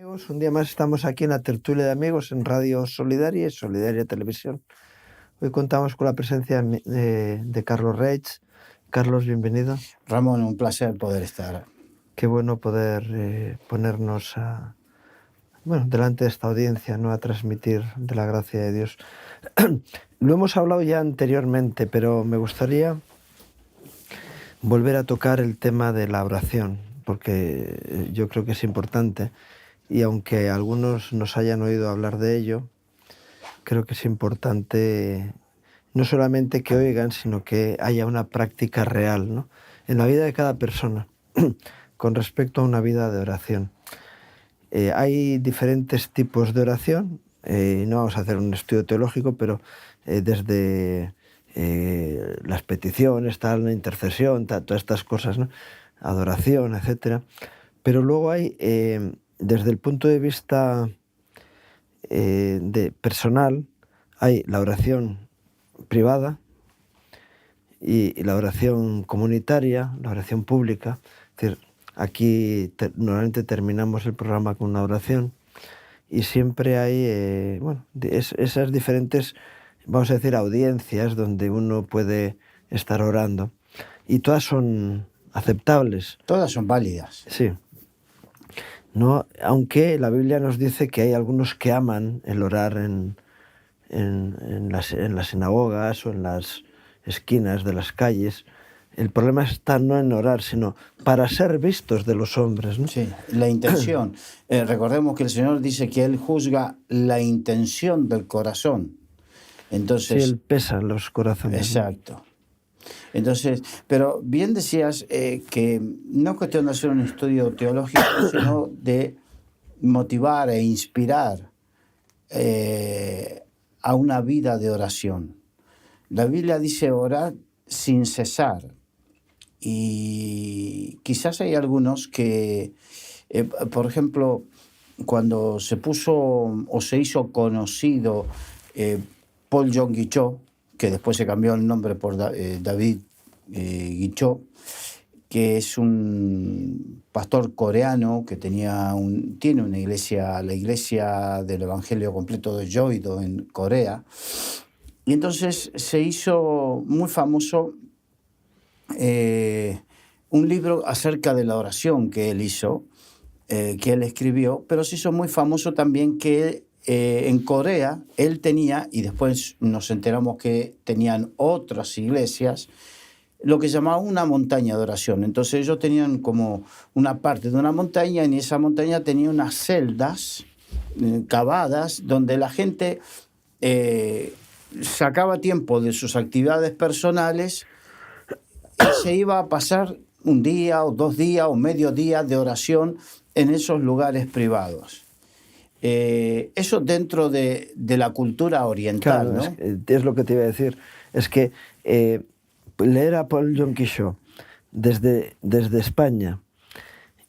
Amigos, un día más estamos aquí en la tertulia de amigos en Radio Solidaria y Solidaria Televisión. Hoy contamos con la presencia de Carlos Reig. Carlos, bienvenido. Ramón, un placer poder estar. Qué bueno poder ponernos delante de esta audiencia, ¿no? A transmitir de la gracia de Dios. Lo hemos hablado ya anteriormente, pero me gustaría volver a tocar el tema de la oración, porque yo creo que es importante. Y aunque algunos nos hayan oído hablar de ello, creo que es importante no solamente que oigan, sino que haya una práctica real, ¿no?, en la vida de cada persona con respecto a una vida de oración. Hay diferentes tipos de oración, no vamos a hacer un estudio teológico, pero desde las peticiones, la intercesión, todas estas cosas, ¿no?, adoración, etcétera. Pero luego hay, desde el punto de vista personal, hay la oración privada y la oración comunitaria, la oración pública. Es decir, aquí normalmente terminamos el programa con una oración y siempre hay esas diferentes, vamos a decir, audiencias donde uno puede estar orando, y todas son aceptables. Todas son válidas. Sí. No, aunque la Biblia nos dice que hay algunos que aman el orar en las sinagogas o en las esquinas de las calles. El problema está no en orar, sino para ser vistos de los hombres, ¿no? Sí, la intención. Recordemos que el Señor dice que Él juzga la intención del corazón. Entonces, sí, Él pesa los corazones. Exacto. ¿No? Entonces, pero bien decías que no es cuestión de hacer un estudio teológico, sino de motivar e inspirar a una vida de oración. La Biblia dice orar sin cesar. Y quizás hay algunos que, por ejemplo, cuando se puso o se hizo conocido Paul Yong Gi-cho, que después se cambió el nombre por David Gi-cho, que es un pastor coreano que tiene una iglesia, la iglesia del Evangelio Completo de Joido en Corea. Y entonces se hizo muy famoso un libro acerca de la oración que él hizo, que él escribió, pero se hizo muy famoso también que en Corea él tenía, y después nos enteramos que tenían otras iglesias, lo que llamaba una montaña de oración. Entonces ellos tenían como una parte de una montaña, y en esa montaña tenía unas celdas cavadas donde la gente sacaba tiempo de sus actividades personales y se iba a pasar un día o 2 días o medio día de oración en esos lugares privados. Eso dentro de la cultura oriental, claro, ¿no? Es lo que te iba a decir. Es que leer a Paul Yong Gi-cho desde España,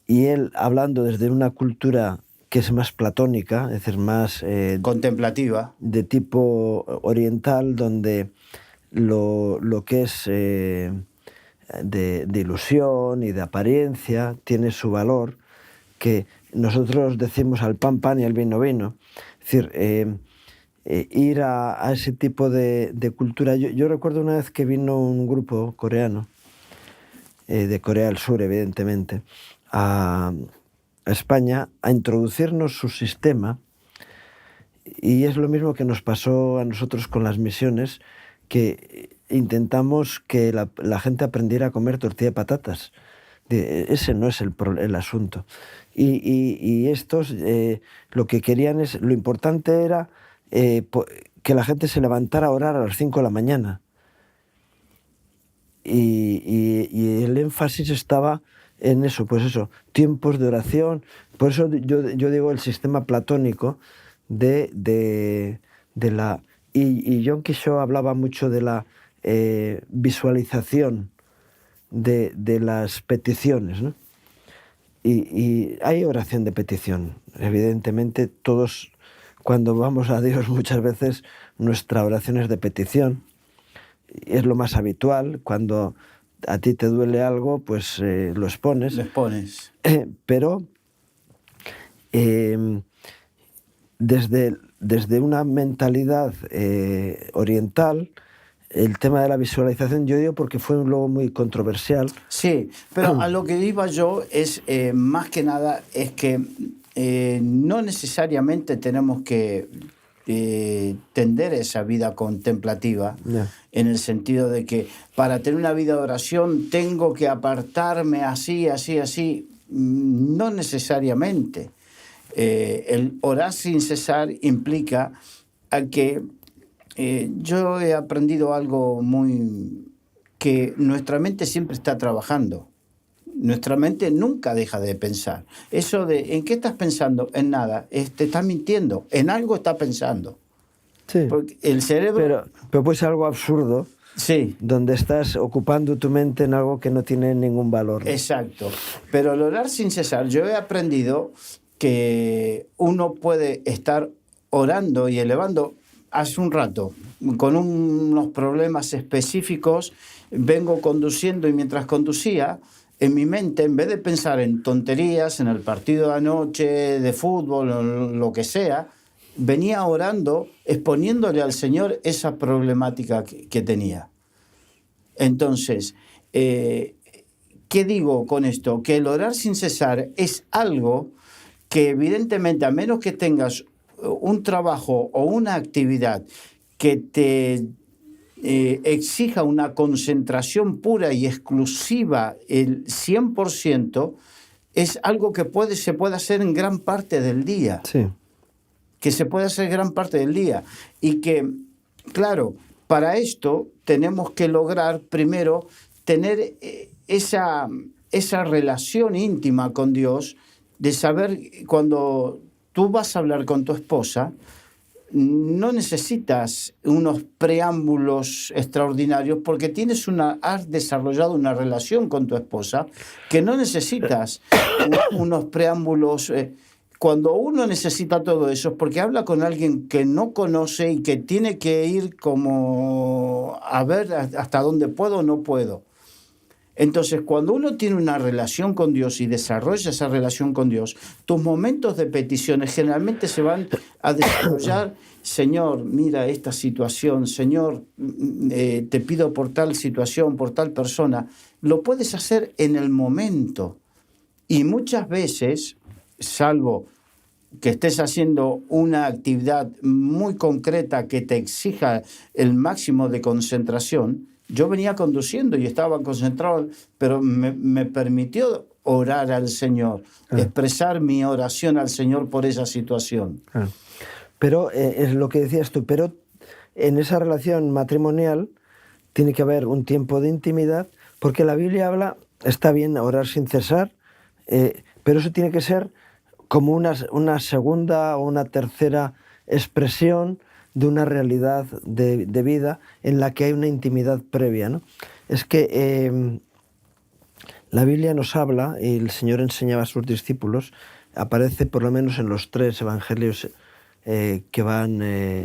y él hablando desde una cultura que es más platónica, es decir, más contemplativa, de tipo oriental, donde lo que es de ilusión y de apariencia tiene su valor, que nosotros decimos al pan pan y al vino vino. Es decir, ir a ese tipo de cultura. Yo recuerdo una vez que vino un grupo coreano, de Corea del Sur, evidentemente, a España a introducirnos su sistema, y es lo mismo que nos pasó a nosotros con las misiones, que intentamos que la gente aprendiera a comer tortilla de patatas. Ese no es el asunto. Y estos lo que querían es, lo importante era que la gente se levantara a orar a las 5 de la mañana. Y el énfasis estaba en eso, pues eso, tiempos de oración. Por eso yo digo el sistema platónico de la... Y Yong Gi-cho hablaba mucho de la visualización de las peticiones, ¿no? Y hay oración de petición. Evidentemente, todos, cuando vamos a Dios, muchas veces nuestra oración es de petición. Es lo más habitual. Cuando a ti te duele algo, pues lo expones. Lo expones. Pero desde una mentalidad oriental, el tema de la visualización, yo digo porque fue luego muy controversial. Sí, pero a lo que iba yo es, más que nada, es que no necesariamente tenemos que tender esa vida contemplativa, en el sentido de que para tener una vida de oración tengo que apartarme así, así, así. No necesariamente. El orar sin cesar implica a que yo he aprendido algo que nuestra mente siempre está trabajando. Nuestra mente nunca deja de pensar. Eso de ¿en qué estás pensando? En nada. Te está mintiendo. En algo está pensando. Sí. Porque el cerebro... Pero puede ser algo absurdo. Sí. Donde estás ocupando tu mente en algo que no tiene ningún valor, ¿no? Exacto. Pero el orar sin cesar, yo he aprendido que uno puede estar orando y elevando. Hace un rato, con unos problemas específicos, vengo conduciendo y mientras conducía, en mi mente, en vez de pensar en tonterías, en el partido de anoche, de fútbol, o lo que sea, venía orando, exponiéndole al Señor esa problemática que tenía. Entonces, ¿qué digo con esto? Que el orar sin cesar es algo que evidentemente, a menos que tengas un trabajo o una actividad que te exija una concentración pura y exclusiva, el 100%, es algo que se puede hacer en gran parte del día. Sí. Que se puede hacer gran parte del día. Y que, claro, para esto tenemos que lograr primero tener esa relación íntima con Dios, de saber cuando tú vas a hablar con tu esposa, no necesitas unos preámbulos extraordinarios porque has desarrollado una relación con tu esposa que no necesitas unos preámbulos. Cuando uno necesita todo eso es porque habla con alguien que no conoce y que tiene que ir como a ver hasta dónde puedo o no puedo. Entonces, cuando uno tiene una relación con Dios y desarrolla esa relación con Dios, tus momentos de peticiones generalmente se van a desarrollar. Señor, mira esta situación. Señor, te pido por tal situación, por tal persona. Lo puedes hacer en el momento. Y muchas veces, salvo que estés haciendo una actividad muy concreta que te exija el máximo de concentración, yo venía conduciendo y estaba concentrado, pero me permitió orar al Señor, expresar mi oración al Señor por esa situación. Pero es lo que decías tú, pero en esa relación matrimonial tiene que haber un tiempo de intimidad, porque la Biblia habla, está bien orar sin cesar, pero eso tiene que ser como una segunda o una tercera expresión de una realidad de vida en la que hay una intimidad previa, ¿no? Es que la Biblia nos habla, y el Señor enseñaba a sus discípulos, aparece por lo menos en los 3 evangelios que van...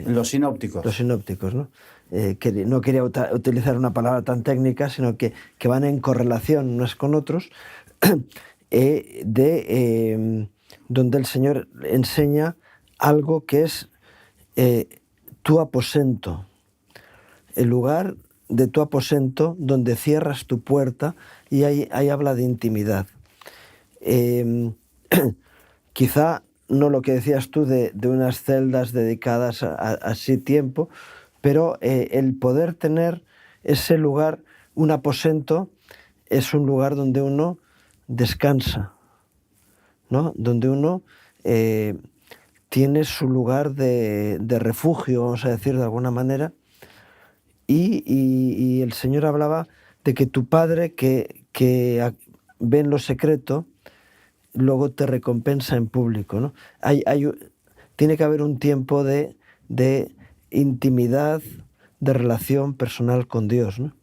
los sinópticos. Los sinópticos, ¿no? Que no quería utilizar una palabra tan técnica, sino que van en correlación unos con otros, donde el Señor enseña algo que es tu aposento, el lugar de tu aposento donde cierras tu puerta, y ahí habla de intimidad. Quizá no lo que decías tú de unas celdas dedicadas a así tiempo, pero el poder tener ese lugar, un aposento, es un lugar donde uno descansa, ¿no? Donde uno tiene su lugar de refugio, vamos a decir de alguna manera, y el Señor hablaba de que tu Padre que ve en lo secreto, luego te recompensa en público, ¿no? Tiene que haber un tiempo de intimidad, de relación personal con Dios, ¿no?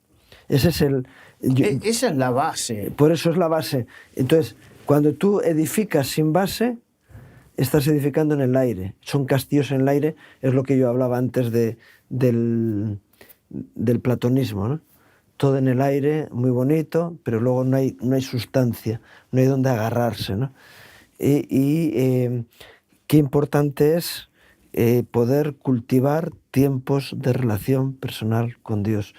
Esa es la base. Por eso es la base. Entonces, cuando tú edificas sin base, estás edificando en el aire. Son castillos en el aire, es lo que yo hablaba antes del platonismo, ¿no? Todo en el aire, muy bonito, pero luego no hay sustancia, no hay donde agarrarse, ¿no? Qué importante es poder cultivar tiempos de relación personal con Dios.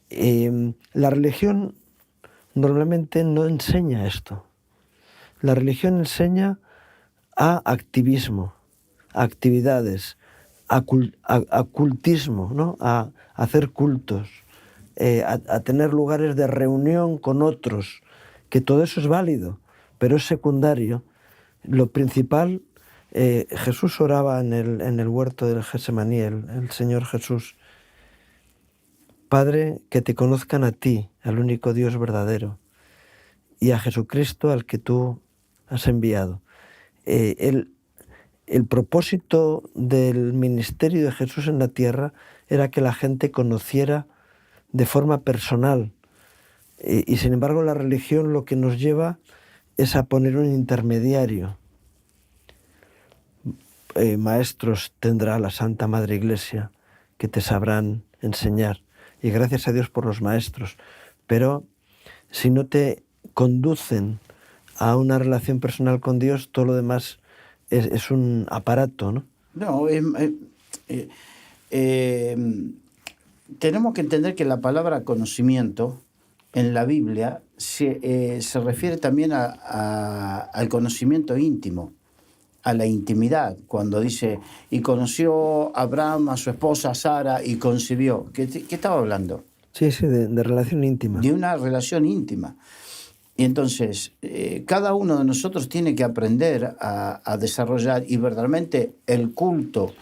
La religión normalmente no enseña esto. La religión enseña a activismo, a actividades, a cultismo, ¿no? A hacer cultos, a tener lugares de reunión con otros, que todo eso es válido, pero es secundario. Lo principal, Jesús oraba en el huerto del Getsemaní, el Señor Jesús: Padre, que te conozcan a ti, al único Dios verdadero, y a Jesucristo al que tú has enviado. El propósito del ministerio de Jesús en la tierra era que la gente conociera de forma personal, y sin embargo la religión lo que nos lleva es a poner un intermediario. Maestros tendrá la Santa Madre Iglesia que te sabrán enseñar, y gracias a Dios por los maestros, pero si no te conducen a una relación personal con Dios, todo lo demás es un aparato, ¿no? No, tenemos que entender que la palabra conocimiento en la Biblia se refiere también al conocimiento íntimo, a la intimidad. Cuando dice, y conoció Abraham a su esposa Sara y concibió. ¿Qué estaba hablando? Sí, de relación íntima. De una relación íntima. Y entonces, cada uno de nosotros tiene que aprender a desarrollar, y verdaderamente el culto,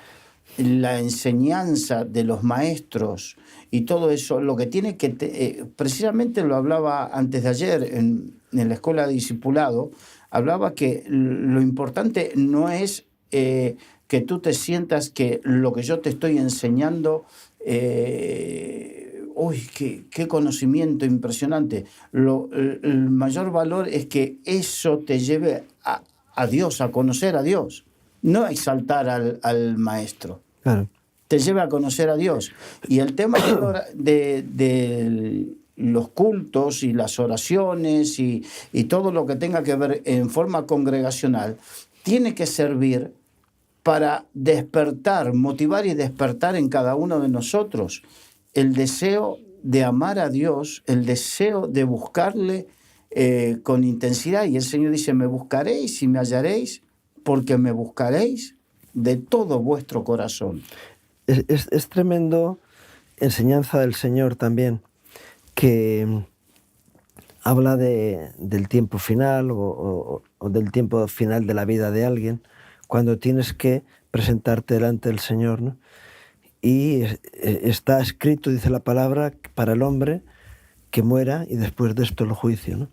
la enseñanza de los maestros y todo eso, lo que tiene que... precisamente lo hablaba antes de ayer en la escuela de discipulado, hablaba que lo importante no es que tú te sientas que lo que yo te estoy enseñando... ¡Uy, qué conocimiento impresionante! El mayor valor es que eso te lleve a Dios, a conocer a Dios, no a exaltar al maestro. Claro. Te lleva a conocer a Dios. Y el tema de los cultos y las oraciones y todo lo que tenga que ver en forma congregacional tiene que servir para despertar, motivar y despertar en cada uno de nosotros el deseo de amar a Dios, el deseo de buscarle con intensidad. Y el Señor dice, me buscaréis y me hallaréis, porque me buscaréis de todo vuestro corazón. Es tremendo enseñanza del Señor también, que habla del tiempo final o del tiempo final de la vida de alguien, cuando tienes que presentarte delante del Señor, ¿no? Y está escrito, dice la palabra, para el hombre que muera y después de esto el juicio, ¿no?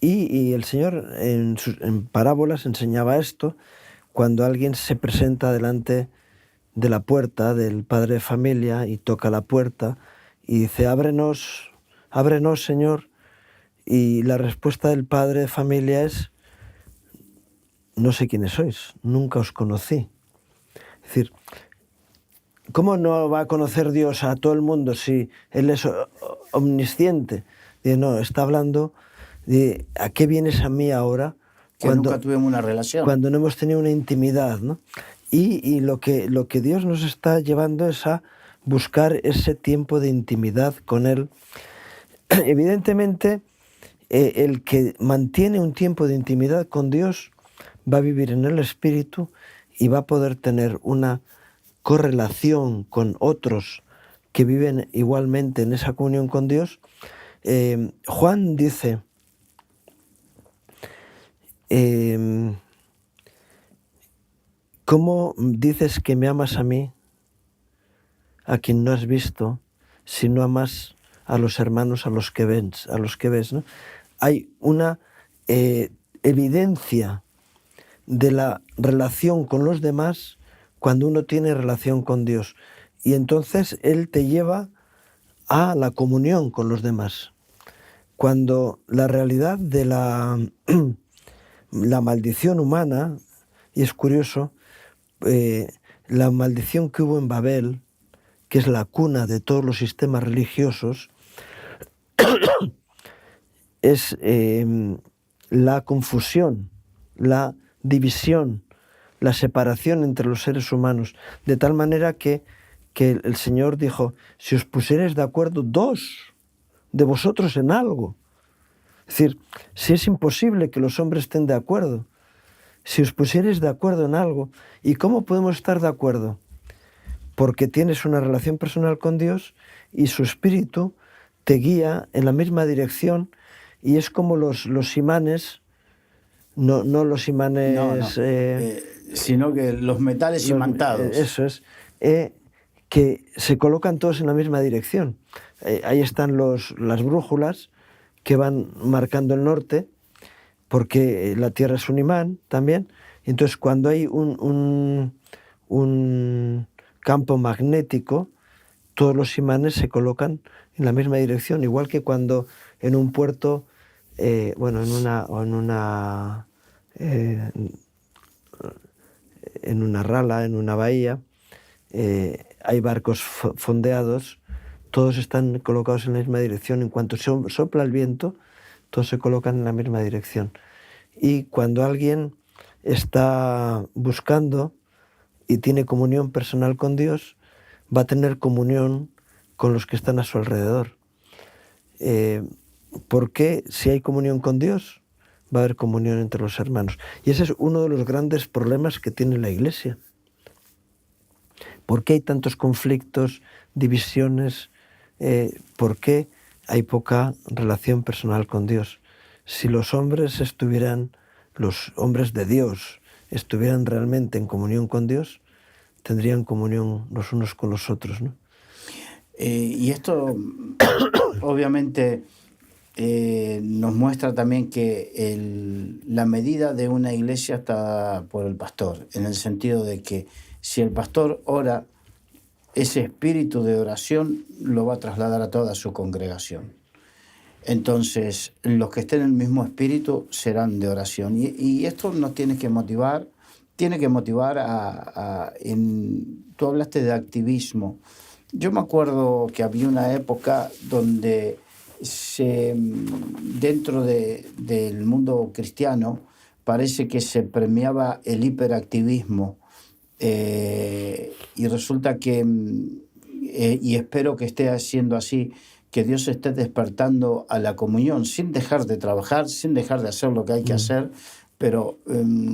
Y el Señor en parábolas enseñaba esto cuando alguien se presenta delante de la puerta del padre de familia y toca la puerta y dice, ábrenos, Señor. Y la respuesta del padre de familia es, no sé quiénes sois, nunca os conocí. Es decir, ¿cómo no va a conocer Dios a todo el mundo si Él es omnisciente? Dice, no, está hablando de ¿a qué vienes a mí ahora? Cuando nunca tuvimos una relación. Cuando no hemos tenido una intimidad, ¿no? Y lo que Dios nos está llevando es a buscar ese tiempo de intimidad con Él. Evidentemente, el que mantiene un tiempo de intimidad con Dios va a vivir en el Espíritu y va a poder tener una correlación con otros que viven igualmente en esa comunión con Dios. Juan dice, ¿cómo dices que me amas a mí, a quien no has visto, si no amas a los hermanos a los que ves, ¿no? Hay una evidencia de la relación con los demás cuando uno tiene relación con Dios. Y entonces Él te lleva a la comunión con los demás. Cuando la realidad de la maldición humana, y es curioso, la maldición que hubo en Babel, que es la cuna de todos los sistemas religiosos, es la confusión la división, la separación entre los seres humanos, de tal manera que el Señor dijo, si os pusierais de acuerdo dos de vosotros en algo, es decir, si es imposible que los hombres estén de acuerdo, si os pusierais de acuerdo en algo, ¿y cómo podemos estar de acuerdo? Porque tienes una relación personal con Dios y su Espíritu te guía en la misma dirección, y es como los imanes, no los imanes... No. Sino que los metales imantados. Eso es, que se colocan todos en la misma dirección. Ahí están las brújulas que van marcando el norte, porque la Tierra es un imán también. Entonces, cuando hay un campo magnético, todos los imanes se colocan en la misma dirección, igual que cuando en un puerto, en una rala, en una bahía, hay barcos fondeados, todos están colocados en la misma dirección. En cuanto sopla el viento, todos se colocan en la misma dirección. Y cuando alguien está buscando y tiene comunión personal con Dios, va a tener comunión con los que están a su alrededor. Porque si hay comunión con Dios, va a haber comunión entre los hermanos. Y ese es uno de los grandes problemas que tiene la Iglesia. ¿Por qué hay tantos conflictos, divisiones? ¿Por qué hay poca relación personal con Dios? Si los hombres de Dios, estuvieran realmente en comunión con Dios, tendrían comunión los unos con los otros, ¿no? Y esto, obviamente, nos muestra también que la medida de una iglesia está por el pastor, en el sentido de que si el pastor ora, ese espíritu de oración lo va a trasladar a toda su congregación. Entonces, los que estén en el mismo espíritu serán de oración. Y esto nos tiene que motivar tú hablaste de activismo. Yo me acuerdo que había una época donde dentro del mundo cristiano parece que se premiaba el hiperactivismo. Y resulta que, y espero que esté siendo así, que Dios esté despertando a la comunión sin dejar de trabajar, sin dejar de hacer lo que hay que hacer, pero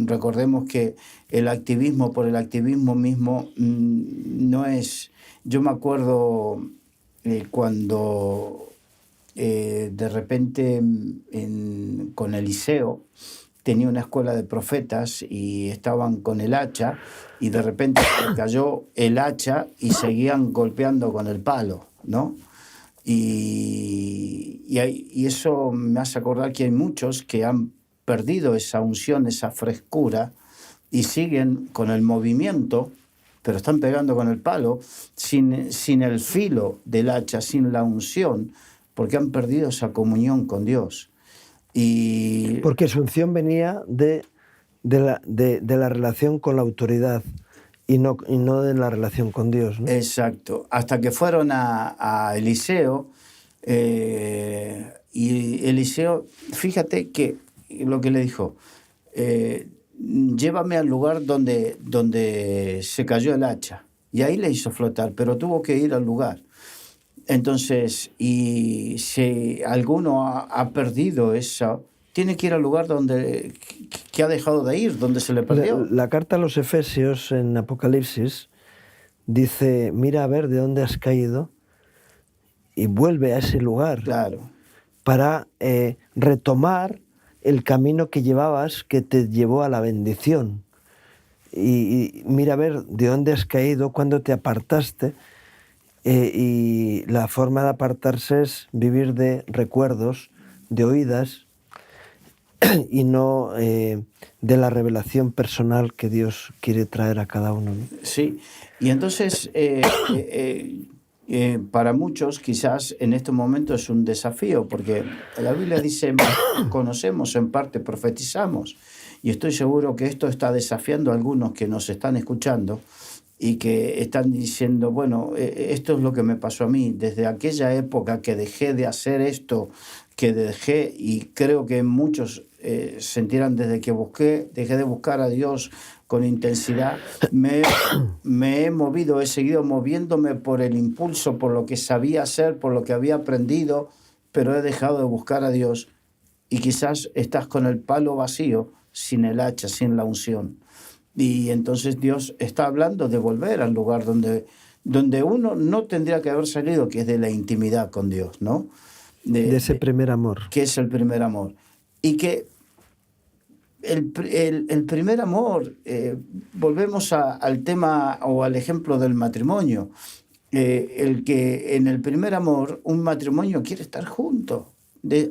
recordemos que el activismo por el activismo mismo no es... Yo me acuerdo cuando de repente con Eliseo tenía una escuela de profetas y estaban con el hacha, y de repente se cayó el hacha y seguían golpeando con el palo, ¿no? Y eso me hace acordar que hay muchos que han perdido esa unción, esa frescura, y siguen con el movimiento, pero están pegando con el palo, sin el filo del hacha, sin la unción, porque han perdido esa comunión con Dios. Porque su unción venía de la relación con la autoridad y no de la relación con Dios, ¿no? Exacto. Hasta que fueron a Eliseo, y Eliseo, fíjate que lo que le dijo, llévame al lugar donde se cayó el hacha. Y ahí le hizo flotar, pero tuvo que ir al lugar. Entonces, y si alguno ha perdido eso, tiene que ir al lugar que ha dejado de ir, donde se le perdió. La carta a los Efesios en Apocalipsis dice, mira a ver de dónde has caído y vuelve a ese lugar. Claro. Para retomar el camino que llevabas, que te llevó a la bendición. Y mira a ver de dónde has caído, cuándo te apartaste. Y la forma de apartarse es vivir de recuerdos, de oídas, y no de la revelación personal que Dios quiere traer a cada uno, ¿no? Sí, y entonces para muchos quizás en este momento es un desafío, porque la Biblia dice, conocemos en parte, profetizamos, y estoy seguro que esto está desafiando a algunos que nos están escuchando y que están diciendo, bueno, esto es lo que me pasó a mí, desde aquella época que dejé de hacer esto que dejé, y creo que muchos sintieran desde que dejé de buscar a Dios con intensidad, me he movido, he seguido moviéndome por el impulso, por lo que sabía hacer, por lo que había aprendido, pero he dejado de buscar a Dios, y quizás estás con el palo vacío, sin el hacha, sin la unción. Y entonces Dios está hablando de volver al lugar donde uno no tendría que haber salido, que es de la intimidad con Dios, ¿no? De ese primer amor. Que es el primer amor. Y que el primer amor, volvemos al tema o al ejemplo del matrimonio. El que en el primer amor un matrimonio quiere estar junto,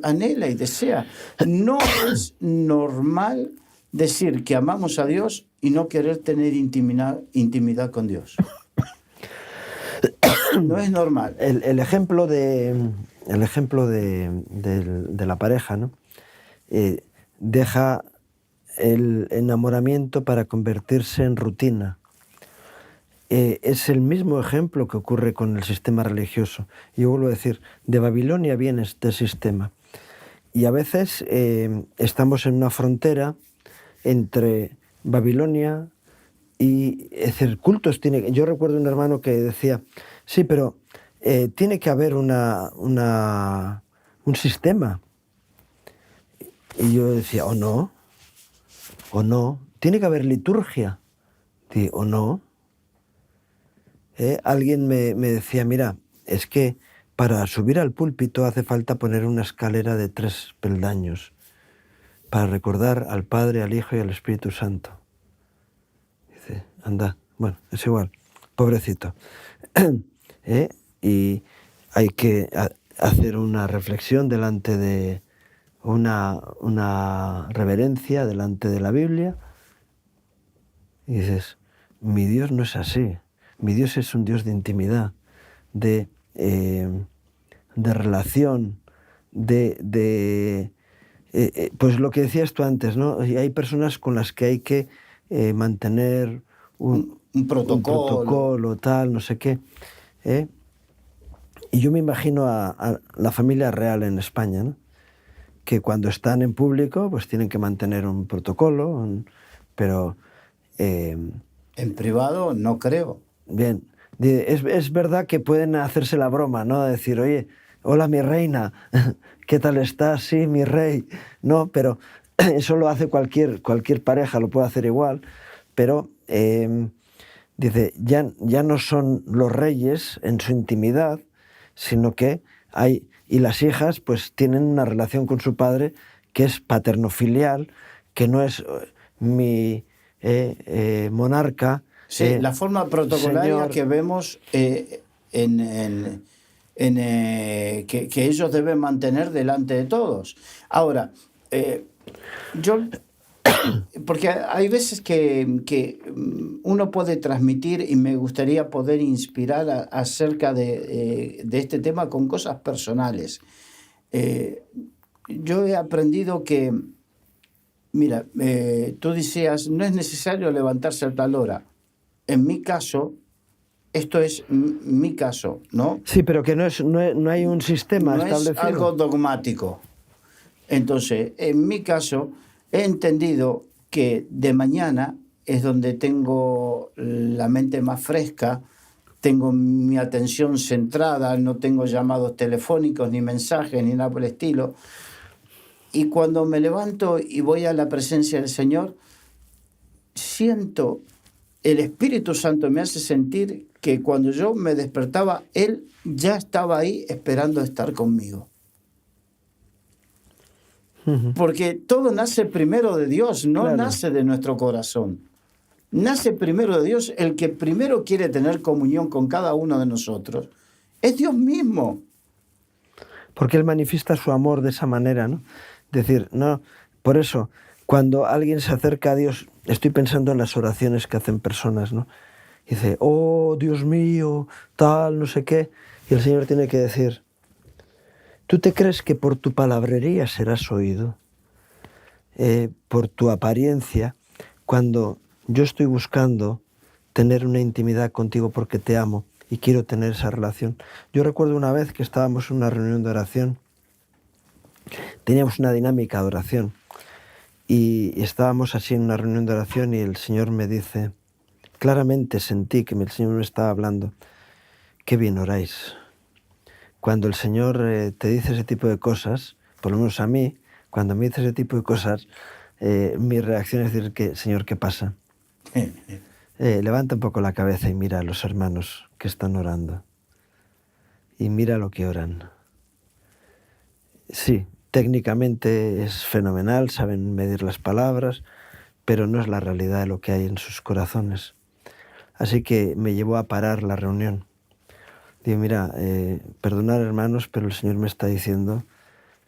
anhela y desea. No es normal decir que amamos a Dios y no querer tener intimidad con Dios. No es normal. El ejemplo de la pareja, ¿no? Deja el enamoramiento para convertirse en rutina. Es el mismo ejemplo que ocurre con el sistema religioso. Yo vuelvo a decir, de Babilonia viene este sistema. Y a veces estamos en una frontera entre Babilonia y, es decir, cultos tiene. Yo recuerdo un hermano que decía, sí, pero tiene que haber un sistema. Y yo decía, o no, tiene que haber liturgia, o no. Alguien me decía, mira, es que para subir al púlpito hace falta poner una escalera de 3 peldaños para recordar al Padre, al Hijo y al Espíritu Santo. Dice, anda, bueno, es igual, pobrecito. Y hay que hacer una reflexión delante de una reverencia delante de la Biblia. Y dices, mi Dios no es así. Mi Dios es un Dios de intimidad, de relación, pues lo que decías tú antes, ¿no? Y hay personas con las que hay que mantener un protocolo, tal, no sé qué. Y yo me imagino a la familia real en España, ¿no? Que cuando están en público pues tienen que mantener un protocolo, pero... en privado no creo. Bien, es verdad que pueden hacerse la broma, ¿no? Decir, oye, hola mi reina, ¿qué tal estás? Sí, mi rey. No, pero eso lo hace cualquier pareja, lo puede hacer igual, pero dice, ya no son los reyes en su intimidad, sino que hay, y las hijas pues tienen una relación con su padre que es paternofilial, que no es mi monarca. Sí, la forma protocolaria señor, que vemos que ellos deben mantener delante de todos. Ahora, porque hay veces que uno puede transmitir, y me gustaría poder inspirar acerca de este tema con cosas personales. Yo he aprendido que, mira, tú decías, no es necesario levantarse a tal hora. En mi caso, esto es mi caso, ¿no? Sí, pero que no hay un sistema establecido. No es algo dogmático. Entonces, en mi caso, he entendido que de mañana es donde tengo la mente más fresca, tengo mi atención centrada, no tengo llamados telefónicos, ni mensajes, ni nada por el estilo. Y cuando me levanto y voy a la presencia del Señor, siento... El Espíritu Santo me hace sentir que cuando yo me despertaba, Él ya estaba ahí esperando estar conmigo. Porque todo nace primero de Dios, no Claro. nace de nuestro corazón. Nace primero de Dios. El que primero quiere tener comunión con cada uno de nosotros es Dios mismo. Porque Él manifiesta su amor de esa manera, ¿no? Es decir, no, por eso, cuando alguien se acerca a Dios, estoy pensando en las oraciones que hacen personas, ¿no? Y dice, oh, Dios mío, tal, no sé qué. Y el Señor tiene que decir, ¿tú te crees que por tu palabrería serás oído? Por tu apariencia, cuando yo estoy buscando tener una intimidad contigo porque te amo y quiero tener esa relación. Yo recuerdo una vez que estábamos en una reunión de oración teníamos una dinámica de oración y estábamos así en una reunión de oración y el Señor me dice, claramente sentí que el Señor me estaba hablando, qué bien oráis. Cuando el Señor te dice ese tipo de cosas, por lo menos a mí, cuando me dice ese tipo de cosas, mi reacción es decir, Señor, ¿qué pasa? Levanta un poco la cabeza y mira a los hermanos que están orando. Y mira lo que oran. Sí, técnicamente es fenomenal, saben medir las palabras, pero no es la realidad de lo que hay en sus corazones. Así que me llevó a parar la reunión. Digo, mira, perdonad hermanos, pero el Señor me está diciendo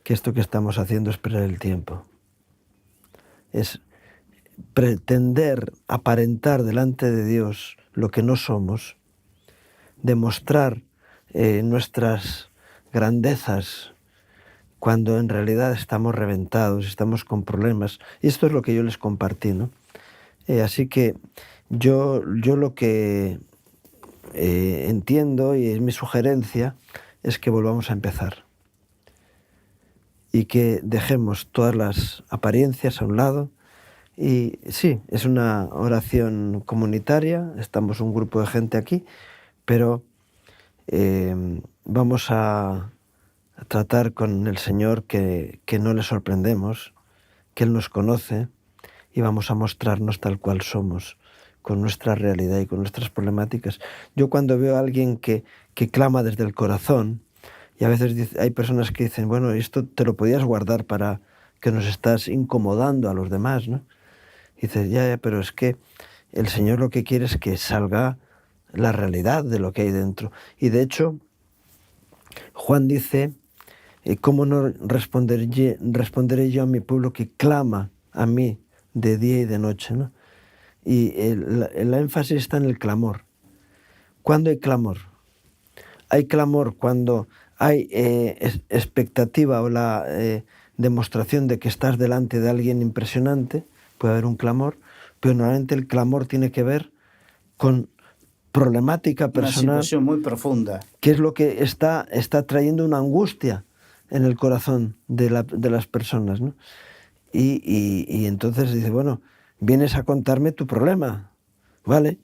que esto que estamos haciendo es perder el tiempo. Es pretender aparentar delante de Dios lo que no somos, demostrar nuestras grandezas cuando en realidad estamos reventados, estamos con problemas. Y esto es lo que yo les compartí, ¿no? Así que yo lo que entiendo y es mi sugerencia es que volvamos a empezar y que dejemos todas las apariencias a un lado. Y sí, es una oración comunitaria, estamos un grupo de gente aquí, pero vamos a tratar con el Señor que no le sorprendemos, que Él nos conoce y vamos a mostrarnos tal cual somos, con nuestra realidad y con nuestras problemáticas. Yo cuando veo a alguien que clama desde el corazón, y a veces hay personas que dicen, bueno, esto te lo podías guardar para que nos estás incomodando a los demás, ¿no? Y dices, ya, pero es que el Señor lo que quiere es que salga la realidad de lo que hay dentro. Y de hecho, Juan dice, ¿cómo no responderé yo a mi pueblo que clama a mí de día y de noche, ¿no? Y el énfasis está en el clamor. ¿Cuándo hay clamor? Hay clamor cuando hay expectativa o la demostración de que estás delante de alguien impresionante, puede haber un clamor, pero normalmente el clamor tiene que ver con problemática personal. Una situación muy profunda. Que es lo que está trayendo una angustia en el corazón de las personas, ¿no? Y entonces dice, bueno, vienes a contarme tu problema, ¿vale?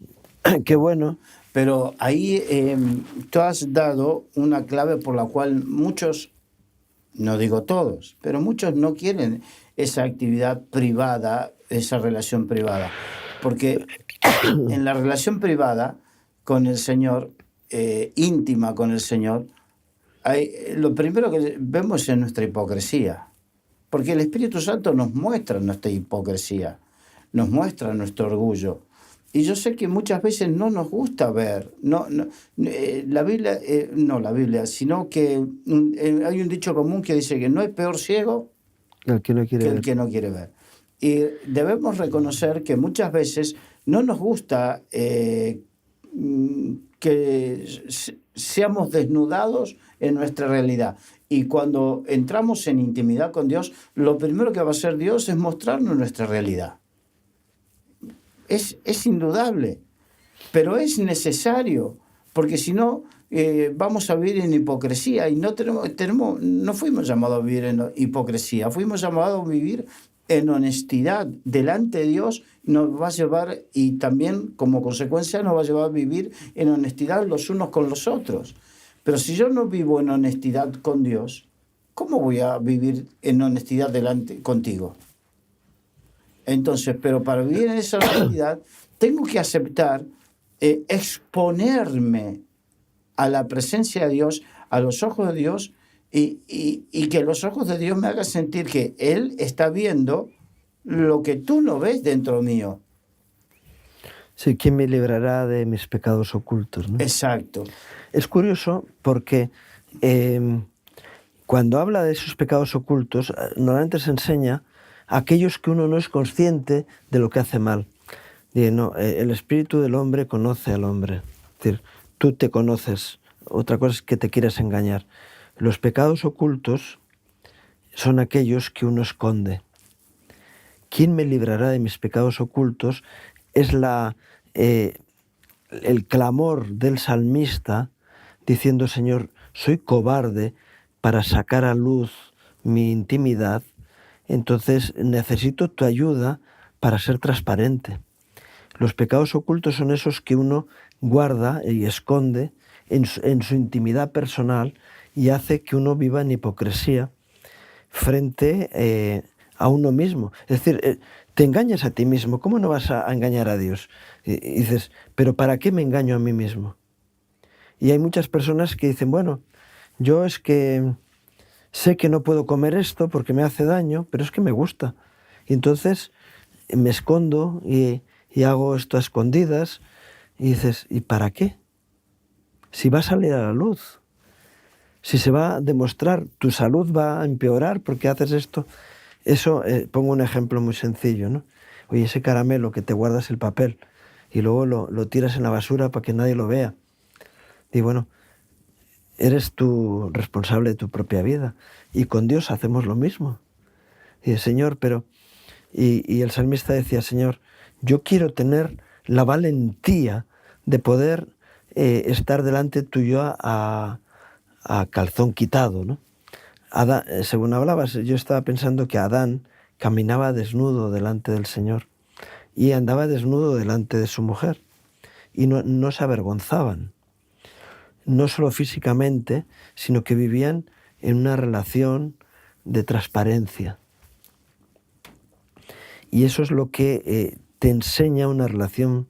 Qué bueno. Pero ahí tú has dado una clave por la cual muchos, no digo todos, pero muchos no quieren esa actividad privada, esa relación privada. Porque en la relación privada con el Señor, íntima con el Señor, lo primero que vemos es nuestra hipocresía. Porque el Espíritu Santo nos muestra nuestra hipocresía, nos muestra nuestro orgullo. Y yo sé que muchas veces no nos gusta ver, la Biblia, sino que hay un dicho común que dice que no hay peor ciego el que no quiere que el ver. que no quiere ver. Y debemos reconocer que muchas veces no nos gusta que seamos desnudados en nuestra realidad. Y cuando entramos en intimidad con Dios, lo primero que va a hacer Dios es mostrarnos nuestra realidad. Es indudable, pero es necesario, porque si no vamos a vivir en hipocresía y no fuimos llamados a vivir en hipocresía, fuimos llamados a vivir en honestidad delante de Dios. Nos va a llevar, y también como consecuencia nos va a llevar a vivir en honestidad los unos con los otros. Pero si yo no vivo en honestidad con Dios, ¿cómo voy a vivir en honestidad delante contigo? Entonces, pero para vivir en esa honestidad, tengo que aceptar exponerme a la presencia de Dios, a los ojos de Dios, y que los ojos de Dios me hagan sentir que Él está viendo lo que tú no ves dentro mío. Sí, ¿quién me librará de mis pecados ocultos, ¿no? Exacto. Es curioso porque cuando habla de esos pecados ocultos, normalmente se enseña a aquellos que uno no es consciente de lo que hace mal. Dice, no, el espíritu del hombre conoce al hombre. Es decir, tú te conoces. Otra cosa es que te quieras engañar. Los pecados ocultos son aquellos que uno esconde. ¿Quién me librará de mis pecados ocultos? Es el clamor del salmista diciendo, Señor, soy cobarde para sacar a luz mi intimidad, entonces necesito tu ayuda para ser transparente. Los pecados ocultos son esos que uno guarda y esconde en su intimidad personal y hace que uno viva en hipocresía frente a uno mismo. Es decir, te engañas a ti mismo. ¿Cómo no vas a engañar a Dios? Y dices, ¿pero para qué me engaño a mí mismo? Y hay muchas personas que dicen, bueno, yo es que sé que no puedo comer esto porque me hace daño, pero es que me gusta. Y entonces me escondo y hago esto a escondidas. Y dices, ¿y para qué? Si va a salir a la luz, si se va a demostrar, tu salud va a empeorar porque haces esto. Eso, pongo un ejemplo muy sencillo, ¿no? Oye, ese caramelo que te guardas el papel y luego lo tiras en la basura para que nadie lo vea. Y bueno, eres tú responsable de tu propia vida. Y con Dios hacemos lo mismo. Y el Señor, pero... Y el salmista decía, Señor, yo quiero tener la valentía de poder estar delante tuyo a calzón quitado, ¿no? Adán, según hablabas, yo estaba pensando que Adán caminaba desnudo delante del Señor y andaba desnudo delante de su mujer y no se avergonzaban, no solo físicamente, sino que vivían en una relación de transparencia. Y eso es lo que te enseña una relación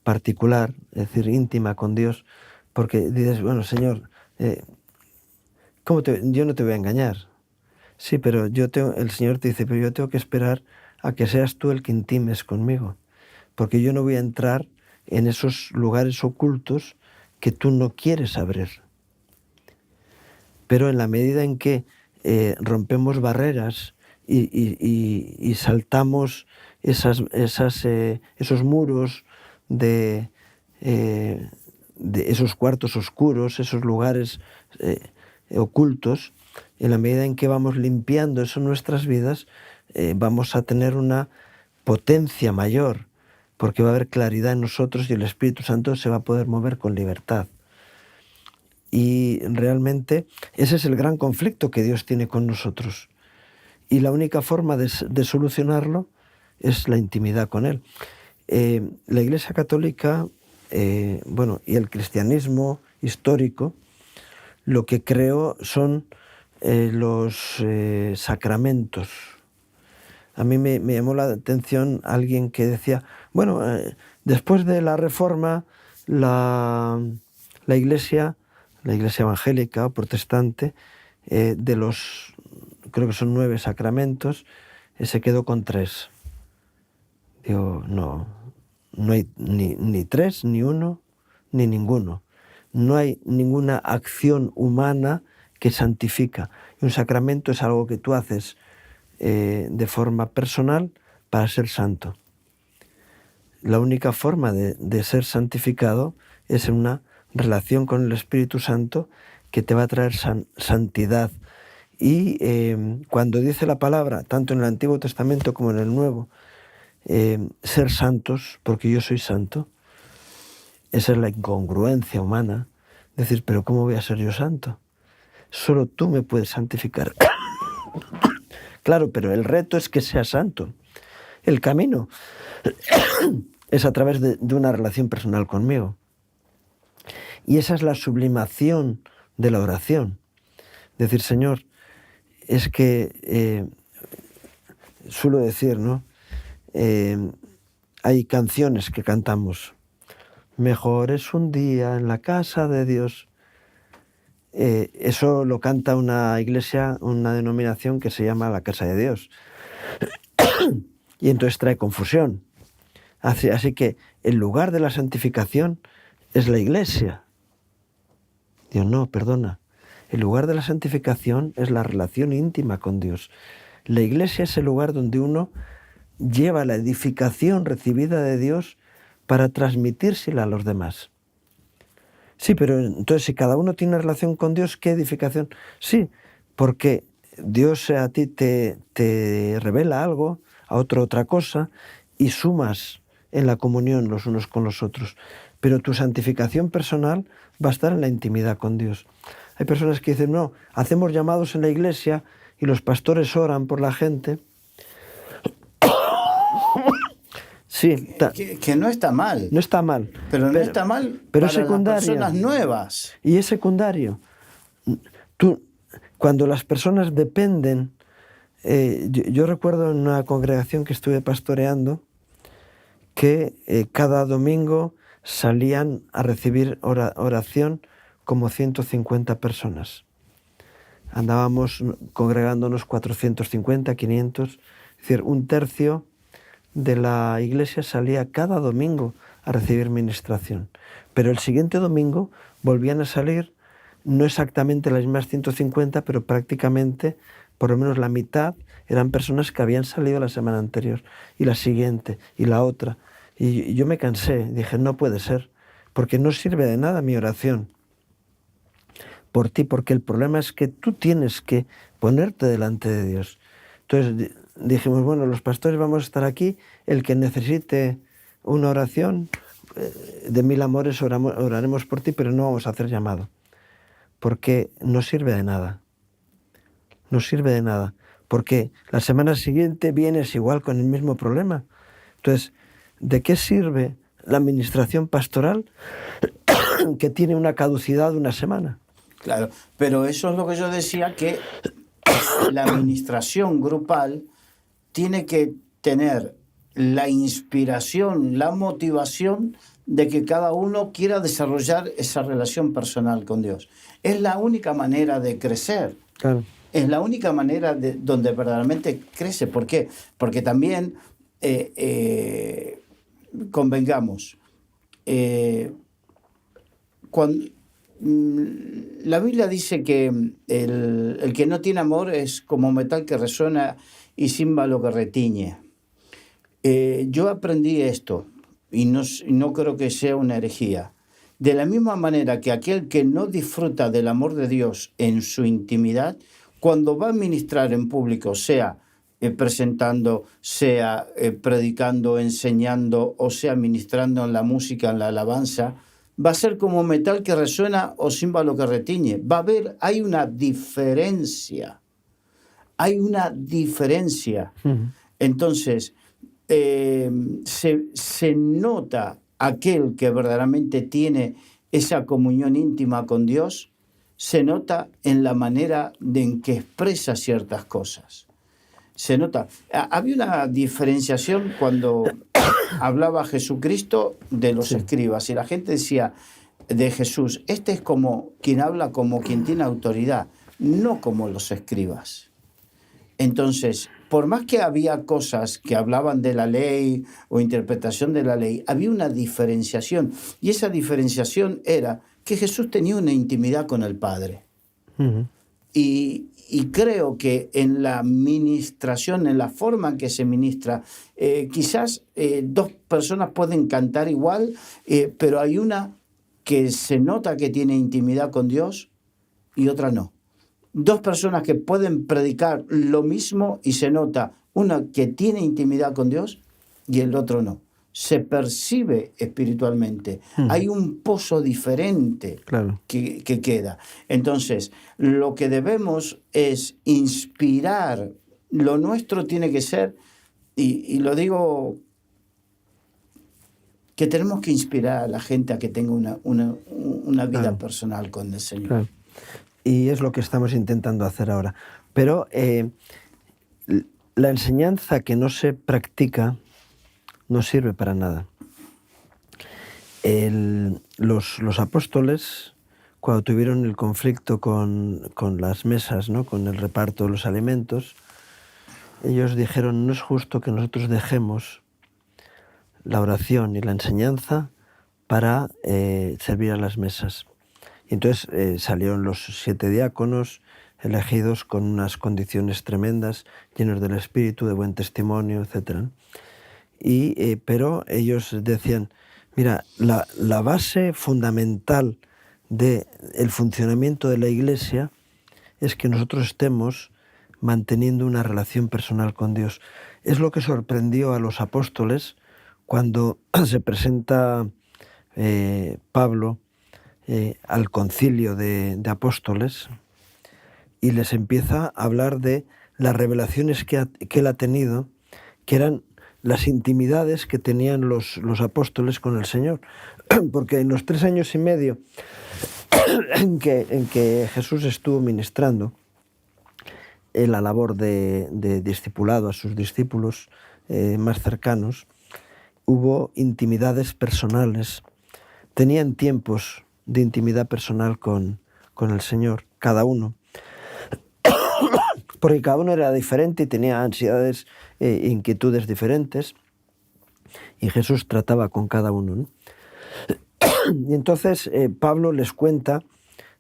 particular, es decir, íntima con Dios, porque dices, bueno, Señor, yo no te voy a engañar. Sí, pero el Señor te dice, pero yo tengo que esperar a que seas tú el que intimes conmigo, porque yo no voy a entrar en esos lugares ocultos que tú no quieres abrir. Pero en la medida en que rompemos barreras y saltamos esos muros de esos cuartos oscuros, esos lugares ocultos, en la medida en que vamos limpiando eso en nuestras vidas, vamos a tener una potencia mayor, porque va a haber claridad en nosotros y el Espíritu Santo se va a poder mover con libertad. Y realmente ese es el gran conflicto que Dios tiene con nosotros. Y la única forma de solucionarlo es la intimidad con Él. La Iglesia Católica, y el cristianismo histórico, lo que creó son los sacramentos. A mí me llamó la atención alguien que decía, después de la Reforma, la Iglesia evangélica o protestante, de los, creo que son 9 sacramentos, se quedó con 3. Digo, no hay ni 3, ni 1, ni ninguno. No hay ninguna acción humana que santifica. Y un sacramento es algo que tú haces de forma personal para ser santo. La única forma de ser santificado es en una relación con el Espíritu Santo que te va a traer santidad. Y cuando dice la palabra, tanto en el Antiguo Testamento como en el Nuevo, ser santos, porque yo soy santo, esa es la incongruencia humana. Decir, pero ¿cómo voy a ser yo santo? Solo tú me puedes santificar. Claro, pero el reto es que seas santo. El camino es a través de una relación personal conmigo. Y esa es la sublimación de la oración. Decir, Señor, es que suelo decir, ¿no? Hay canciones que cantamos. Mejor es un día en la casa de Dios. Eso lo canta una iglesia, una denominación que se llama la Casa de Dios. Y entonces trae confusión. Así que el lugar de la santificación es la iglesia. Dios, no, perdona. El lugar de la santificación es la relación íntima con Dios. La iglesia es el lugar donde uno lleva la edificación recibida de Dios para transmitírsela a los demás. Sí, pero entonces si cada uno tiene una relación con Dios, ¿qué edificación? Sí, porque Dios a ti te revela algo, a otro otra cosa, y sumas en la comunión los unos con los otros. Pero tu santificación personal va a estar en la intimidad con Dios. Hay personas que dicen, no, hacemos llamados en la iglesia y los pastores oran por la gente. Sí, que no está mal. No está mal. Pero no está mal pero para es secundario. las personas nuevas. Y es secundario. Cuando las personas dependen... yo recuerdo en una congregación que estuve pastoreando que cada domingo salían a recibir oración como 150 personas. Andábamos congregándonos 450, 500, es decir, un tercio de la iglesia salía cada domingo a recibir ministración. Pero el siguiente domingo volvían a salir, no exactamente las mismas 150, pero prácticamente por lo menos la mitad eran personas que habían salido la semana anterior, y la siguiente, y la otra. Y yo me cansé, dije, no puede ser, porque no sirve de nada mi oración por ti, porque el problema es que tú tienes que ponerte delante de Dios. Entonces dijimos, bueno, los pastores vamos a estar aquí, el que necesite una oración, de 1000 amores oraremos por ti, pero no vamos a hacer llamado, porque no sirve de nada. No sirve de nada, porque la semana siguiente vienes igual con el mismo problema. Entonces, ¿de qué sirve la administración pastoral que tiene una caducidad de una semana? Claro, pero eso es lo que yo decía, que la administración grupal tiene que tener la inspiración, la motivación de que cada uno quiera desarrollar esa relación personal con Dios. Es la única manera de crecer. Claro. Es la única manera donde verdaderamente crece. ¿Por qué? Porque también, convengamos, cuando la Biblia dice que el que no tiene amor es como metal que resuena y címbalo que retiñe. Yo aprendí esto, y no creo que sea una herejía. De la misma manera que aquel que no disfruta del amor de Dios en su intimidad, cuando va a ministrar en público, sea presentando, sea predicando, enseñando, o sea ministrando en la música, en la alabanza, va a ser como metal que resuena o címbalo que retiñe. Hay una diferencia. Hay una diferencia. Uh-huh. Entonces, se nota aquel que verdaderamente tiene esa comunión íntima con Dios, se nota en la manera en que expresa ciertas cosas. Se nota. Había una diferenciación cuando hablaba Jesucristo de los escribas, y la gente decía de Jesús, este es como quien habla como quien tiene autoridad, no como los escribas. Entonces, por más que había cosas que hablaban de la ley o interpretación de la ley, había una diferenciación, y esa diferenciación era que Jesús tenía una intimidad con el Padre. Uh-huh. Y creo que en la ministración, en la forma en que se ministra, quizás dos personas pueden cantar igual, pero hay una que se nota que tiene intimidad con Dios y otra no. Dos personas que pueden predicar lo mismo y se nota una que tiene intimidad con Dios y el otro no. Se percibe espiritualmente. Hay un pozo diferente, claro, que queda. Entonces, lo que debemos es inspirar. Lo nuestro tiene que ser, y lo digo, que tenemos que inspirar a la gente a que tenga una vida, claro, personal con el Señor. Claro. Y es lo que estamos intentando hacer ahora. Pero la enseñanza que no se practica no sirve para nada. Los apóstoles, cuando tuvieron el conflicto con las mesas, ¿no?, con el reparto de los alimentos, ellos dijeron, no es justo que nosotros dejemos la oración y la enseñanza para servir a las mesas. Y entonces salieron los 7 diáconos elegidos con unas condiciones tremendas, llenos del Espíritu, de buen testimonio, etc. Pero ellos decían, mira, la base fundamental del funcionamiento de la Iglesia es que nosotros estemos manteniendo una relación personal con Dios. Es lo que sorprendió a los apóstoles cuando se presenta Pablo al concilio de apóstoles, y les empieza a hablar de las revelaciones que él ha tenido, que eran las intimidades que tenían los apóstoles con el Señor. Porque en los 3 años y medio en que Jesús estuvo ministrando en la labor de discipulado a sus discípulos más cercanos, hubo intimidades personales. Tenían tiempos de intimidad personal con el Señor, cada uno. Porque cada uno era diferente y tenía ansiedades e inquietudes diferentes. Y Jesús trataba con cada uno, ¿no? Y entonces Pablo les cuenta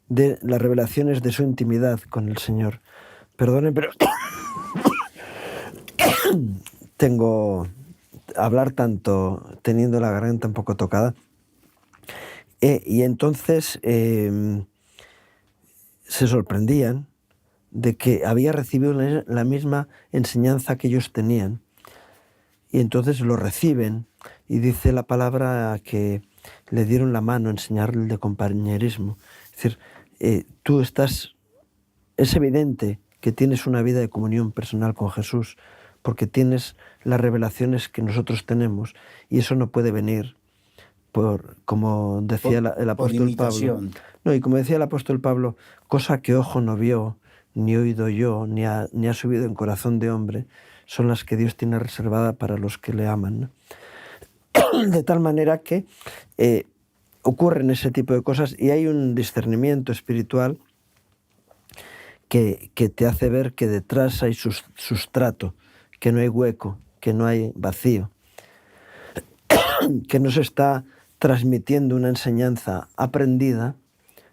de las revelaciones de su intimidad con el Señor. Perdonen, pero tengo hablar tanto teniendo la garganta un poco tocada. Y entonces se sorprendían de que había recibido la misma enseñanza que ellos tenían. Y entonces lo reciben y dice la palabra que le dieron la mano a enseñarle de compañerismo. Es decir, es evidente que tienes una vida de comunión personal con Jesús porque tienes las revelaciones que nosotros tenemos y eso no puede venir como decía el apóstol Pablo. No, y como decía el apóstol Pablo, cosa que ojo no vio, ni oído yo, ni ha subido en corazón de hombre, son las que Dios tiene reservada para los que le aman, ¿no? De tal manera que ocurren ese tipo de cosas y hay un discernimiento espiritual que te hace ver que detrás hay sustrato, que no hay hueco, que no hay vacío, que no se está transmitiendo una enseñanza aprendida,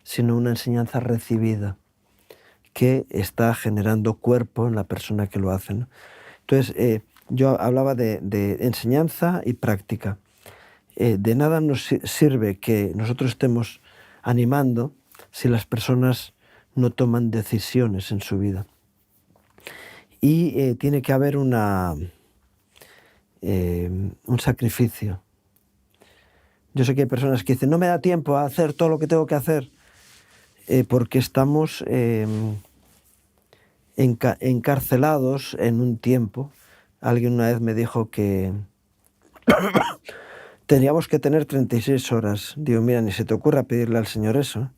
sino una enseñanza recibida, que está generando cuerpo en la persona que lo hace, ¿no? Entonces, yo hablaba de enseñanza y práctica. De nada nos sirve que nosotros estemos animando si las personas no toman decisiones en su vida. Y tiene que haber un sacrificio. Yo sé que hay personas que dicen, no me da tiempo a hacer todo lo que tengo que hacer, porque estamos encarcelados en un tiempo. Alguien una vez me dijo que teníamos que tener 36 horas. Digo, mira, ni se te ocurra pedirle al Señor eso.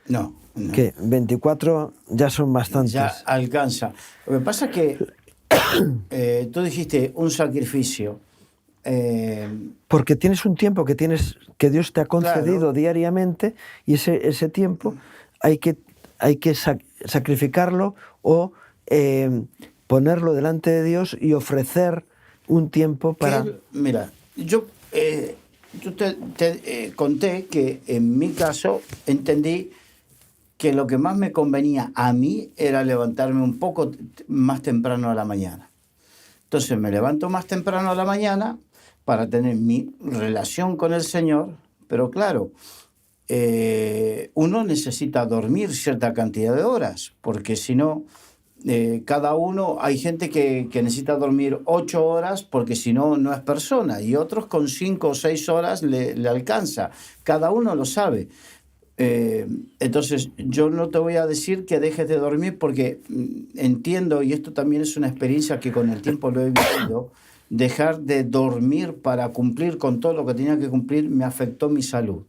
No. Que 24 ya son bastantes. Ya alcanza. Lo que pasa es que tú dijiste un sacrificio. Porque tienes un tiempo que Dios te ha concedido, claro, diariamente, y ese tiempo hay que sacrificarlo o ponerlo delante de Dios y ofrecer un tiempo para... Mira, yo te conté que en mi caso entendí que lo que más me convenía a mí era levantarme un poco más temprano a la mañana. Entonces me levanto más temprano a la mañana para tener mi relación con el Señor, pero claro, uno necesita dormir cierta cantidad de horas, porque si no, cada uno, hay gente que necesita dormir 8 horas porque si no, no es persona, y otros con 5 o 6 horas le alcanza. Cada uno lo sabe. Entonces, yo no te voy a decir que dejes de dormir porque entiendo, y esto también es una experiencia que con el tiempo lo he vivido, dejar de dormir para cumplir con todo lo que tenía que cumplir me afectó mi salud.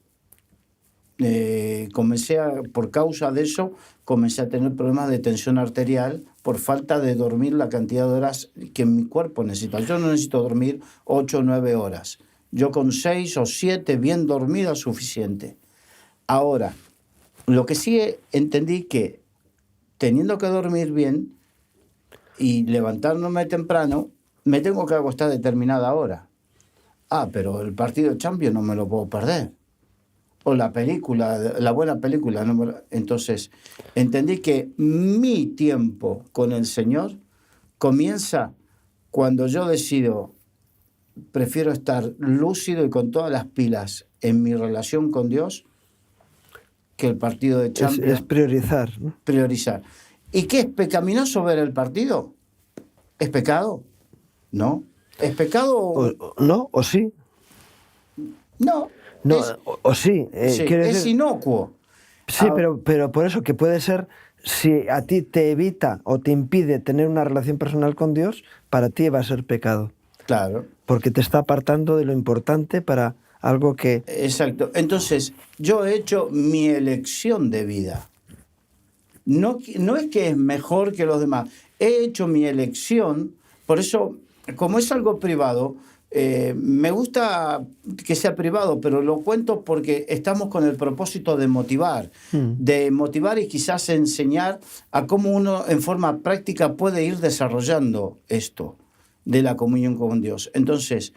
Por causa de eso, comencé a tener problemas de tensión arterial por falta de dormir la cantidad de horas que mi cuerpo necesita. Yo no necesito dormir 8 o 9 horas. Yo con 6 o 7 bien dormida es suficiente. Ahora, lo que sí entendí que teniendo que dormir bien y levantándome temprano, me tengo que acostar a determinada hora. Pero el partido de Champions no me lo puedo perder. O la película, la buena película. Entonces, entendí que mi tiempo con el Señor comienza cuando yo decido, prefiero estar lúcido y con todas las pilas en mi relación con Dios, que el partido de Champions. Es priorizar, ¿no? Priorizar. ¿Y qué es pecaminoso ver el partido? ¿Es pecado? No. ¿Es pecado? No, o sí. No. No, o sí. Sí, es inocuo. Sí, pero por eso que puede ser si a ti te evita o te impide tener una relación personal con Dios, para ti va a ser pecado. Claro. Porque te está apartando de lo importante para algo que... Exacto. Entonces, yo he hecho mi elección de vida. No es que es mejor que los demás. He hecho mi elección. Por eso, como es algo privado, me gusta que sea privado, pero lo cuento porque estamos con el propósito de motivar y quizás enseñar a cómo uno en forma práctica puede ir desarrollando esto de la comunión con Dios. Entonces,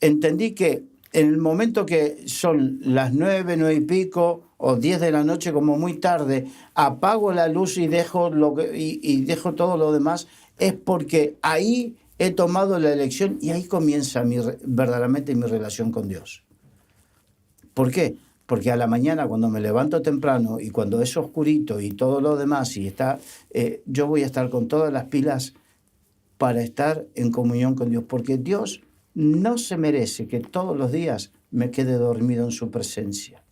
entendí que en el momento que son las 9 y pico o 10 de la noche, como muy tarde, apago la luz y dejo dejo todo lo demás, es porque ahí he tomado la elección y ahí comienza verdaderamente mi relación con Dios. ¿Por qué? Porque a la mañana, cuando me levanto temprano y cuando es oscurito y todo lo demás, yo voy a estar con todas las pilas para estar en comunión con Dios, porque Dios no se merece que todos los días me quede dormido en su presencia.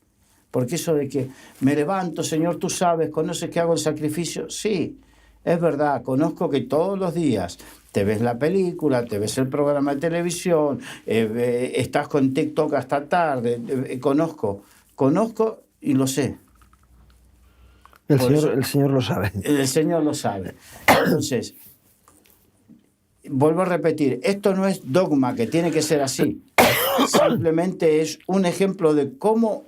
Porque eso de que me levanto, Señor, tú sabes, conoces que hago el sacrificio. Sí, es verdad, conozco que todos los días te ves la película, te ves el programa de televisión, estás con TikTok hasta tarde. Conozco y lo sé. El Señor lo sabe. El Señor lo sabe. Entonces, vuelvo a repetir, esto no es dogma que tiene que ser así. Simplemente es un ejemplo de cómo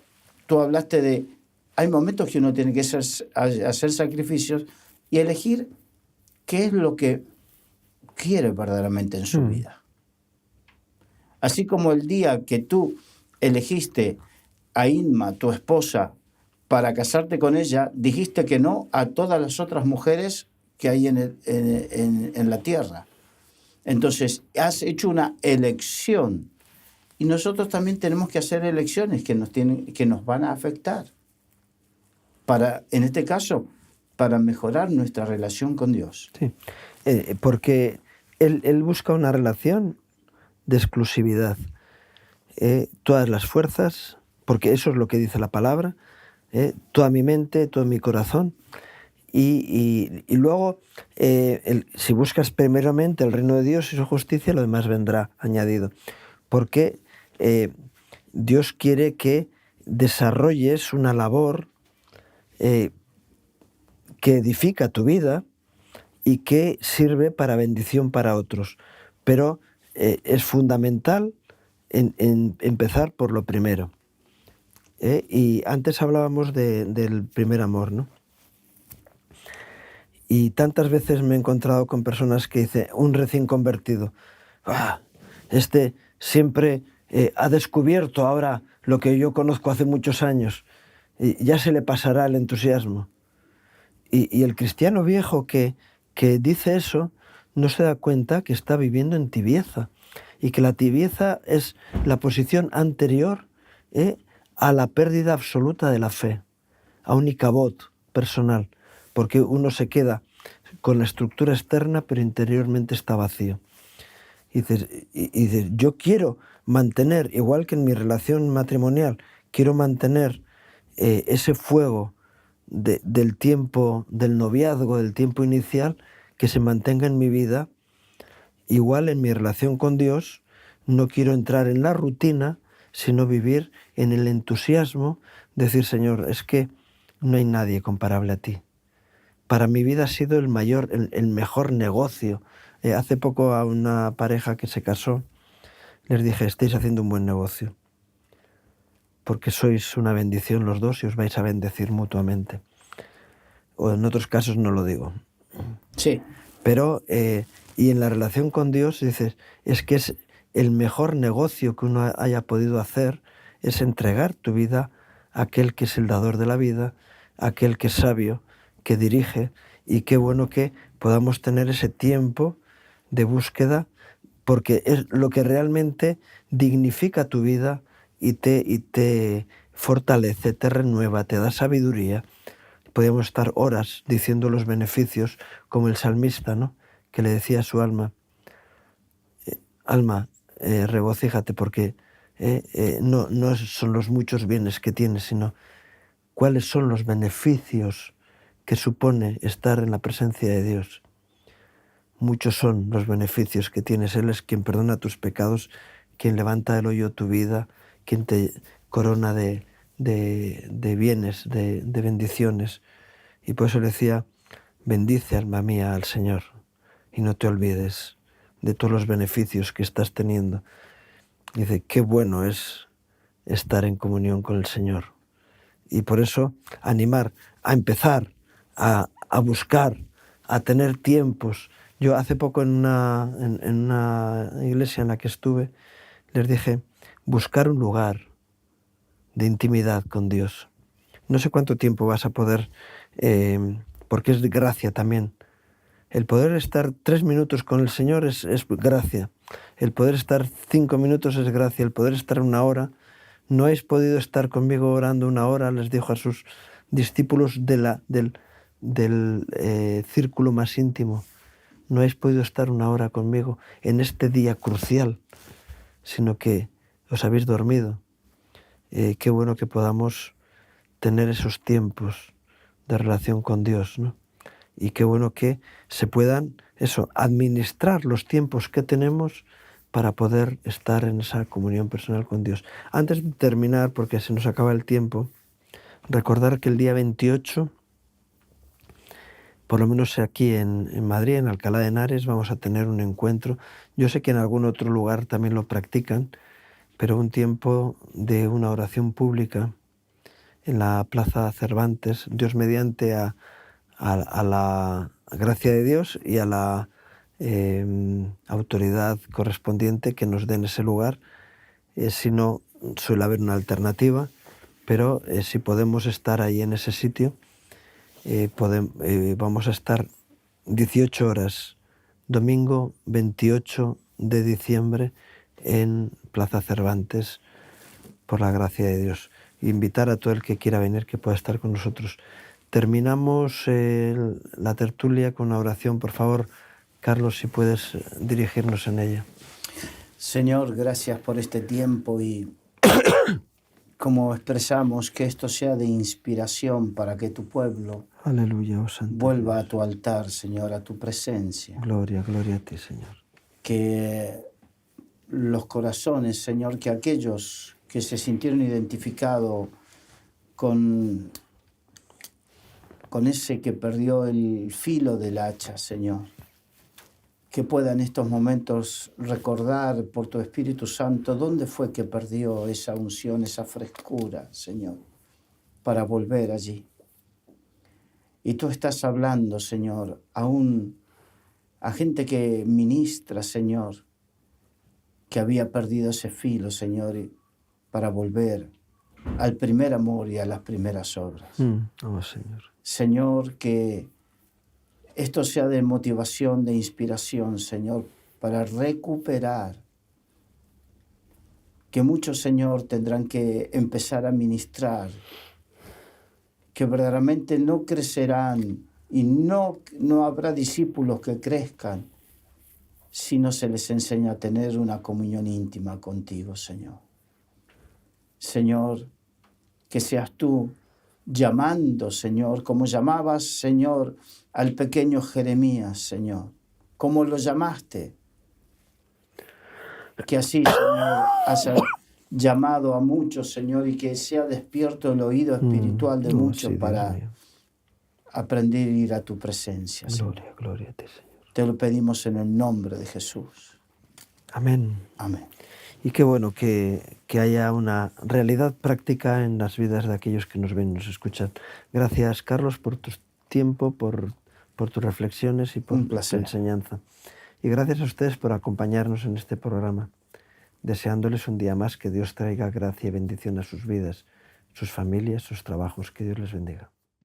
tú hablaste de... Hay momentos que uno tiene que hacer sacrificios y elegir qué es lo que quiere verdaderamente en su vida. Así como el día que tú elegiste a Inma, tu esposa, para casarte con ella, dijiste que no a todas las otras mujeres que hay en la tierra. Entonces, has hecho una elección. Y nosotros también tenemos que hacer elecciones que nos van a afectar. En este caso, para mejorar nuestra relación con Dios. Sí, porque él busca una relación de exclusividad. Todas las fuerzas, porque eso es lo que dice la palabra, toda mi mente, todo mi corazón. Y luego, si buscas primeramente el reino de Dios y su justicia, lo demás vendrá añadido. Porque Dios quiere que desarrolles una labor que edifica tu vida y que sirve para bendición para otros. Pero es fundamental en empezar por lo primero. Y antes hablábamos del primer amor, ¿no? Y tantas veces me he encontrado con personas que dicen, un recién convertido, este siempre ha descubierto ahora lo que yo conozco hace muchos años, y ya se le pasará el entusiasmo. Y el cristiano viejo que dice eso no se da cuenta que está viviendo en tibieza, y que la tibieza es la posición anterior a la pérdida absoluta de la fe, a un icabod personal, porque uno se queda con la estructura externa, pero interiormente está vacío. Y dices, yo quiero mantener, igual que en mi relación matrimonial, quiero mantener ese fuego del tiempo, del noviazgo, del tiempo inicial, que se mantenga en mi vida. Igual en mi relación con Dios, no quiero entrar en la rutina, sino vivir en el entusiasmo, decir, Señor, es que no hay nadie comparable a ti. Para mi vida ha sido el mejor negocio. Hace poco a una pareja que se casó, les dije, estáis haciendo un buen negocio, porque sois una bendición los dos y os vais a bendecir mutuamente. O en otros casos no lo digo. Sí. Pero, y en la relación con Dios, dices, es que es el mejor negocio que uno haya podido hacer, es entregar tu vida a aquel que es el dador de la vida, a aquel que es sabio, que dirige, y qué bueno que podamos tener ese tiempo de búsqueda, porque es lo que realmente dignifica tu vida y te fortalece, te renueva, te da sabiduría. Podemos estar horas diciendo los beneficios, como el salmista, ¿no?, que le decía a su alma, alma, regocíjate, porque no son los muchos bienes que tienes, sino cuáles son los beneficios que supone estar en la presencia de Dios. Muchos son los beneficios que tienes. Él es quien perdona tus pecados, quien levanta del hoyo tu vida, quien te corona de bienes, de bendiciones. Y por eso le decía, bendice, alma mía, al Señor, y no te olvides de todos los beneficios que estás teniendo. Dice, qué bueno es estar en comunión con el Señor. Y por eso animar a empezar, a buscar, a tener tiempos. Yo hace poco en una iglesia en la que estuve, les dije, buscar un lugar de intimidad con Dios. No sé cuánto tiempo vas a poder, porque es de gracia también. El poder estar 3 minutos con el Señor es gracia. El poder estar 5 minutos es gracia. El poder estar 1 hora. No habéis podido estar conmigo orando 1 hora, les dijo a sus discípulos del círculo más íntimo. No habéis podido estar 1 hora conmigo en este día crucial, sino que os habéis dormido. Qué bueno que podamos tener esos tiempos de relación con Dios, ¿no? Y qué bueno que se puedan, administrar los tiempos que tenemos para poder estar en esa comunión personal con Dios. Antes de terminar, porque se nos acaba el tiempo, recordar que el día 28, por lo menos aquí en Madrid, en Alcalá de Henares, vamos a tener un encuentro. Yo sé que en algún otro lugar también lo practican, pero un tiempo de una oración pública en la Plaza Cervantes, Dios mediante a la gracia de Dios y a la autoridad correspondiente que nos dé en ese lugar. Si no, suele haber una alternativa, pero si podemos estar ahí en ese sitio, vamos a estar 18 horas, domingo 28 de diciembre, en Plaza Cervantes, por la gracia de Dios. Invitar a todo el que quiera venir, que pueda estar con nosotros. Terminamos la tertulia con una oración. Por favor, Carlos, si puedes dirigirnos en ella. Señor, gracias por este tiempo y como expresamos, que esto sea de inspiración para que tu pueblo Aleluya, oh Santo vuelva Dios. a tu altar, Señor, a tu presencia. Gloria, gloria a ti, Señor. Que los corazones, Señor, que aquellos que se sintieron identificados con ese que perdió el filo del hacha, Señor, que pueda en estos momentos recordar por tu Espíritu Santo dónde fue que perdió esa unción, esa frescura, Señor, para volver allí. Y tú estás hablando, Señor, a gente que ministra, Señor, que había perdido ese filo, Señor, para volver al primer amor y a las primeras obras. Oh, Señor. Señor, que esto sea de motivación, de inspiración, Señor, para recuperar. Que muchos, Señor, tendrán que empezar a ministrar, que verdaderamente no crecerán y no habrá discípulos que crezcan si no se les enseña a tener una comunión íntima contigo, Señor. Señor, que seas tú llamando, Señor, como llamabas, Señor, al pequeño Jeremías, Señor, como lo llamaste. Que así, Señor, has llamado a muchos, Señor, y que sea despierto el oído espiritual de muchos, sí, para aprender a ir a tu presencia, Señor. Gloria, gloria a ti, Señor. Te lo pedimos en el nombre de Jesús. Amén. Amén. Y qué bueno que haya una realidad práctica en las vidas de aquellos que nos ven y nos escuchan. Gracias, Carlos, por tu tiempo, por tus reflexiones y por tu enseñanza. Y gracias a ustedes por acompañarnos en este programa, deseándoles un día más que Dios traiga gracia y bendición a sus vidas, sus familias, sus trabajos. Que Dios les bendiga.